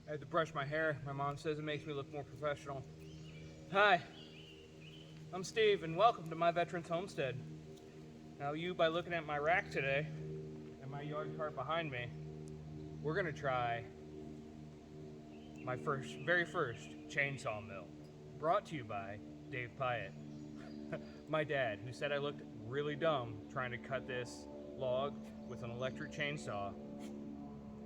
I had to brush my hair. My mom says it makes me look more professional. Hi, I'm Steve, and welcome to my Veterans Homestead. Now you, by looking at my rack today, and my yard cart behind me, we're gonna try my very first chainsaw mill. Brought to you by Dave Pyatt. My dad, who said I looked really dumb trying to cut this log with an electric chainsaw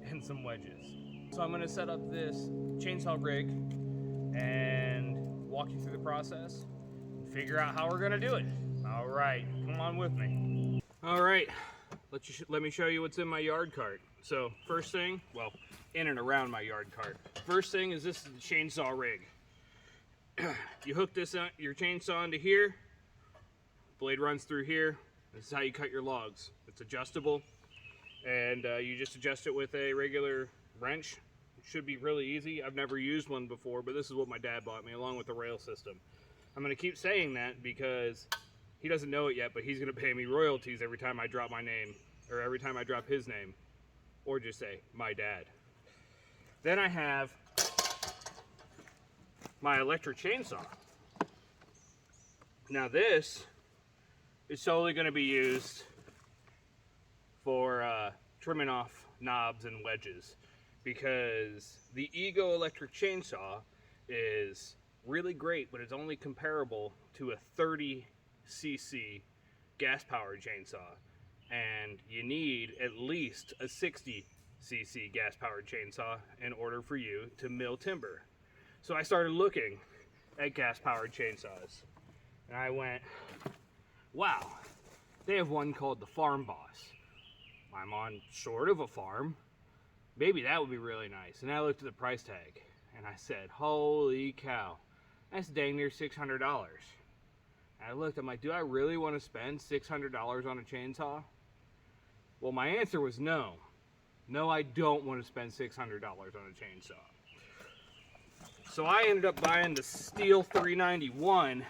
and some wedges. So I'm gonna set up this chainsaw rig and walk you through the process and figure out how we're gonna do it. All right, come on with me. All right, let me show you what's in my yard cart. So first thing, well, in and around my yard cart. First thing is this is the chainsaw rig. You hook your chainsaw into here, blade runs through here. This is how you cut your logs. It's adjustable, and you just adjust it with a regular wrench. It should be really easy. I've never used one before, but this is what my dad bought me along with the rail system. I'm gonna keep saying that because he doesn't know it yet, but he's gonna pay me royalties every time I drop my name, or every time I drop his name, or just say my dad. Then I have my electric chainsaw. Now this is solely gonna be used for trimming off knobs and wedges, because the Ego electric chainsaw is really great, but it's only comparable to a 30cc gas-powered chainsaw, and you need at least a 60cc gas-powered chainsaw in order for you to mill timber. So I started looking at gas-powered chainsaws, and I went, wow, they have one called the Farm Boss. I'm on sort of a farm. Maybe that would be really nice. And I looked at the price tag and I said, holy cow, that's dang near $600. And I looked, I'm like, do I really want to spend $600 on a chainsaw? Well, my answer was no. No, I don't want to spend $600 on a chainsaw. So I ended up buying the Stihl 391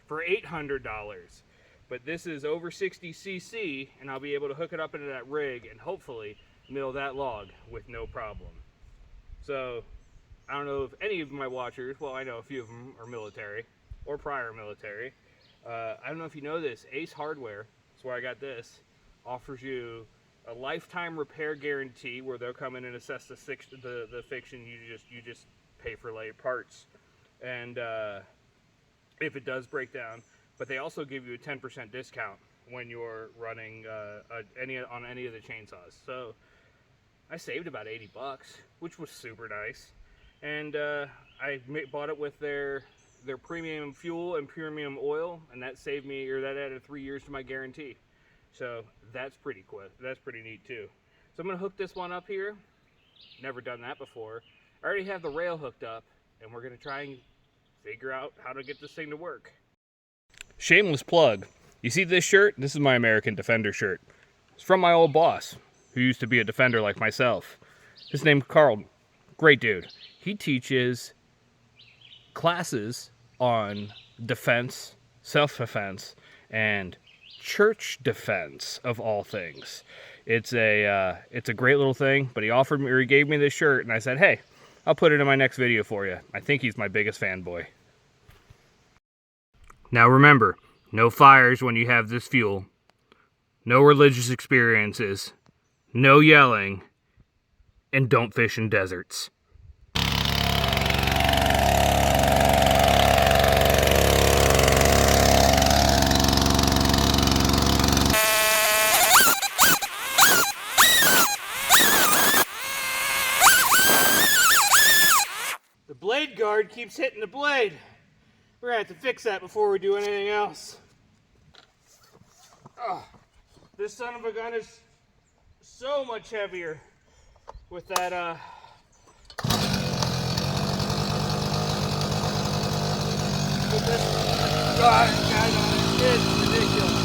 for $800. But this is over 60cc, and I'll be able to hook it up into that rig and hopefully mill that log with no problem. So I don't know if any of my watchers, well, I know a few of them are military or prior military. I don't know if you know this, Ace Hardware, that's where I got this, offers you a lifetime repair guarantee where they'll come in and assess the fiction. You just pay for later parts, and if it does break down. But they also give you a 10% discount when you're running on any of the chainsaws. So I saved about 80 bucks, which was super nice. And I bought it with their premium fuel and premium oil, and that saved me, or that added 3 years to my guarantee. So that's pretty quick. That's pretty neat too. So I'm gonna hook this one up here. Never done that before. I already have the rail hooked up, and we're gonna try and figure out how to get this thing to work. Shameless plug. You see this shirt? This is my American Defender shirt. It's from my old boss, who used to be a defender like myself. His name's Carl. Great dude. He teaches classes on defense, self-defense, and church defense, of all things. It's a great little thing, but he gave me this shirt, and I said, hey, I'll put it in my next video for you. I think he's my biggest fanboy. Now remember, no fires when you have this fuel, no religious experiences, no yelling, and don't fish in deserts. The blade guard keeps hitting the blade. We're gonna have to fix that before we do anything else. Oh, this son of a gun is so much heavier with that with this guy on it. It's ridiculous.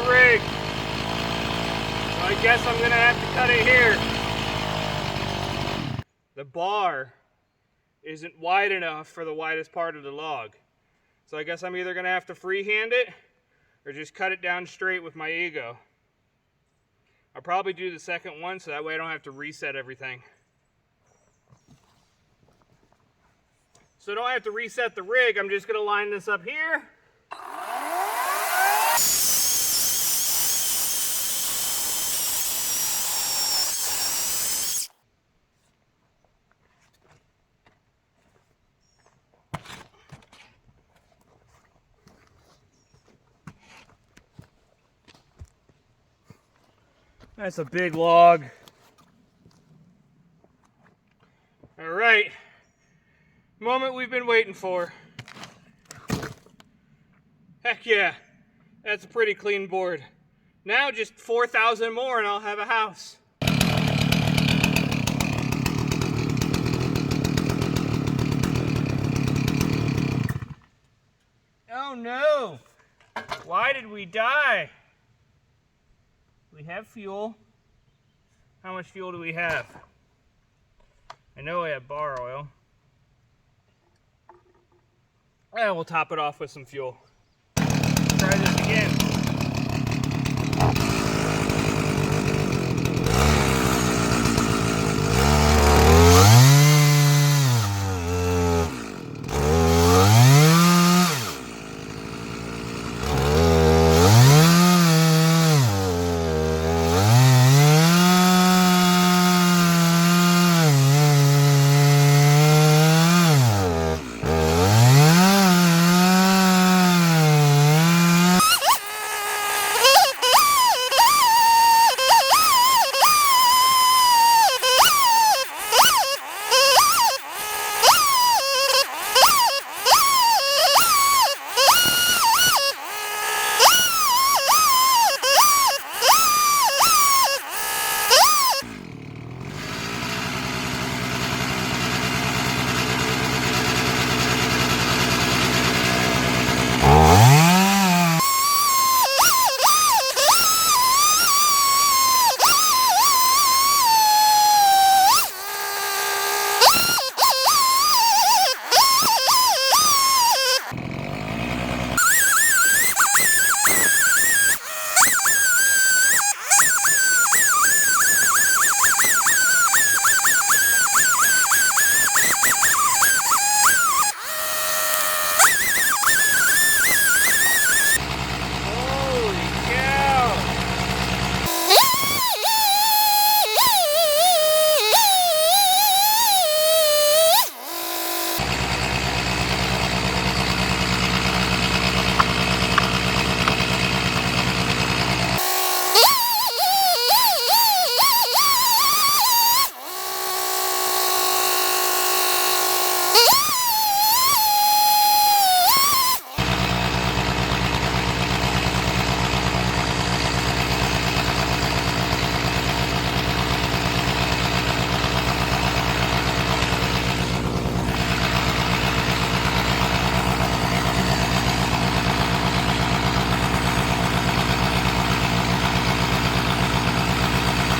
rig. So I guess I'm gonna have to cut it here. The bar isn't wide enough for the widest part of the log. So I guess I'm either gonna have to freehand it or just cut it down straight with my Ego. I'll probably do the second one so that way I don't have to reset everything. So I don't have to reset the rig, I'm just gonna line this up here. That's a big log. All right, moment we've been waiting for. Heck yeah, that's a pretty clean board. Now just 4,000 more and I'll have a house. Oh no, why did we die? We have fuel. How much fuel do we have? I know I have bar oil. And we'll top it off with some fuel. Try this again.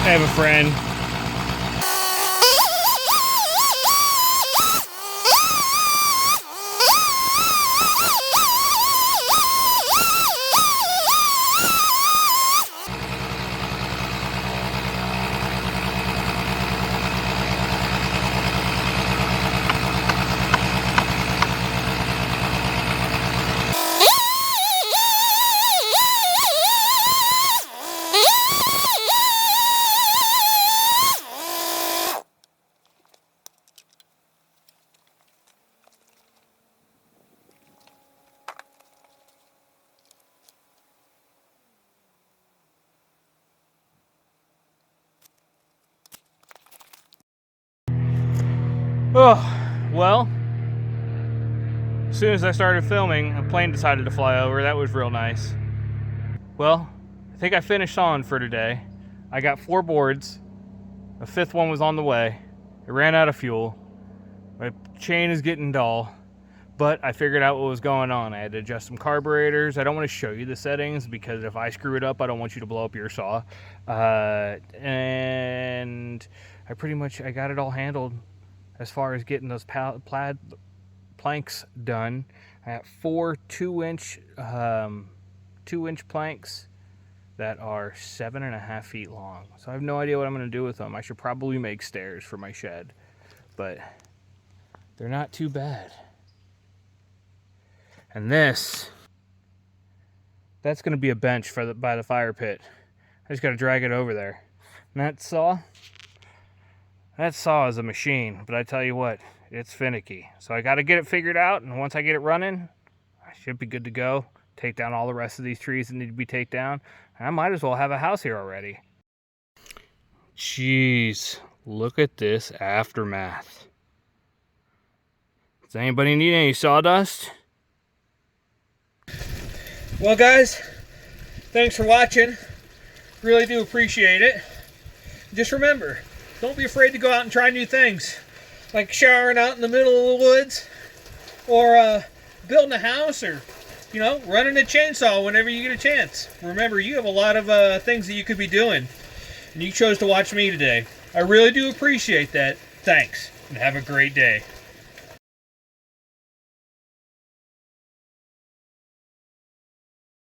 I have a friend. Oh, well, as soon as I started filming, a plane decided to fly over. That was real nice. Well, I think I finished on for today. I got 4 boards. A 5th one was on the way. It ran out of fuel. My chain is getting dull. but I figured out what was going on. I had to adjust some carburetors. I don't want to show you the settings because if I screw it up, I don't want you to blow up your saw. And I got it all handled as far as getting those plaid planks done. I have 4 2-inch planks that are 7.5 feet long. So I have no idea what I'm going to do with them. I should probably make stairs for my shed, but they're not too bad. And that's going to be a bench by the fire pit. I just got to drag it over there. And that saw is a machine, but I tell you what, it's finicky. So I got to get it figured out, and once I get it running, I should be good to go. Take down all the rest of these trees that need to be taken down. And I might as well have a house here already. Jeez, look at this aftermath. Does anybody need any sawdust? Well, guys, thanks for watching. Really do appreciate it. Just remember, don't be afraid to go out and try new things, like showering out in the middle of the woods, or building a house, or running a chainsaw whenever you get a chance. Remember, you have a lot of things that you could be doing, and you chose to watch me today. I really do appreciate that. Thanks, and have a great day.